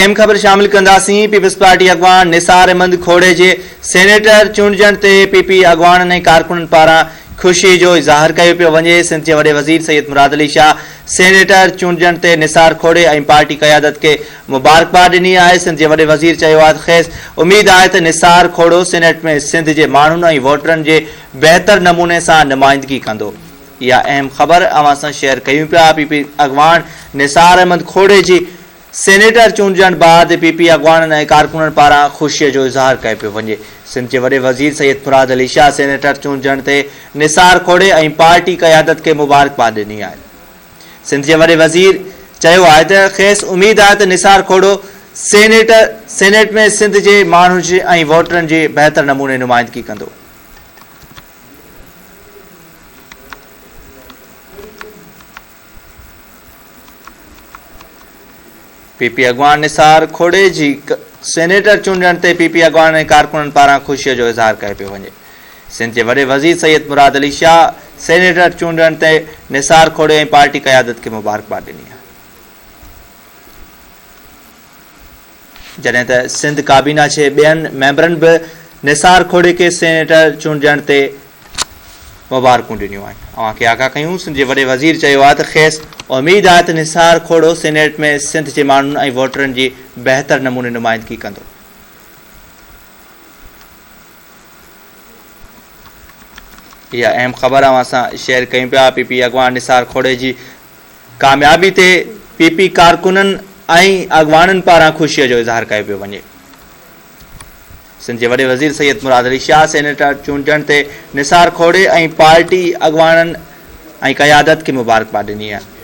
अहम खबर शामिल कंदासीं। पीपल्स पार्टी अगवान निसार अहमद खोड़े जे सेनेटर चूंडजण ते पीपी अगवान ऐं कारकुननि पारां ख़ुशी जो इज़हार कयो पियो वञे। सिंध जे वॾे वज़ीर सैयद मुराद अली शाह सेनेटर चूंडजण ते निसार खोड़े ऐं पार्टी क़यादत खे मुबारकबाद ॾिनी आहे। सिंध जे वॾे वज़ीर चयो आहे त ख़ैस उमेद आहे त निसार खोड़ो सेनेट में सिंध जे माण्हुनि ऐं वोटरनि जे बहितर नमूने सां नुमाइंदगी कंदो। इहा अहम ख़बर अवां सां शेयर कयूं पिया। पीपी अगवान निसार अहमद खोड़े जी सेनेटर चूंडजण बाद पीपी अगवाननि ऐं कारकुननि पारां ख़ुशीअ जो इज़हार कयो पियो वञे। सिंध जे वॾे वज़ीर सैयद मुराद अली शाह सेनेटर चूंडजण ते निसार खोड़े ऐं पार्टी क़यादत खे मुबारकबाद ॾिनी आहे। सिंध जे वॾे वज़ीर चयो आहे त ख़ैस उमेद आहे त निसार खोड़ो सेनेट में सिंध जे माण्हुनि जी ऐं वोटरनि जी बहितर नमूने नुमाइंदगी कंदो। पीपी अगवान निसार खोड़े जी सेनेटर चूंडजण ते पीपी अगवान ऐं कारकुननि पारां ख़ुशीअ जो इज़हार कयो पियो वञे। सिंध जे वॾे वज़ीर सैयद मुराद अली शाह सेनेटर चूंडजण ते निसार खोड़े ऐं पार्टी क़यादत खे मुबारकबाद ॾिनी आहे। जॾहिं त सिंध काबीना जे ॿियनि मेंबरनि बि निसार खोड़े खे सेनेटर चूंडजण ते मुबारकूं ॾिनियूं आहिनि। अवां खे आगाह कयूं। सिंध जे वॾे वज़ीर चयो आहे त ख़ैस उमेद आहे त निसार खोड़ो सेनेट में सिंध जे माण्हुनि ऐं वोटरनि जी बहितर नमूने नुमाइंदगी कंदो। इहा अहम ख़बर अवां सां शेयर कयूं पिया। पीपी अगवान निसार खोड़े जी कामयाबी ते पीपी कारकुननि ऐं अगवाननि पारां ख़ुशीअ जो इज़हार कयो पियो वञे। सिंध जे वॾे वज़ीर सैयद मुराद अली शाह सेनेटर चूंडजण ते निसार खोड़े ऐं पार्टी अगवाननि ऐं क़यादत खे मुबारकबाद ॾिनी आहे।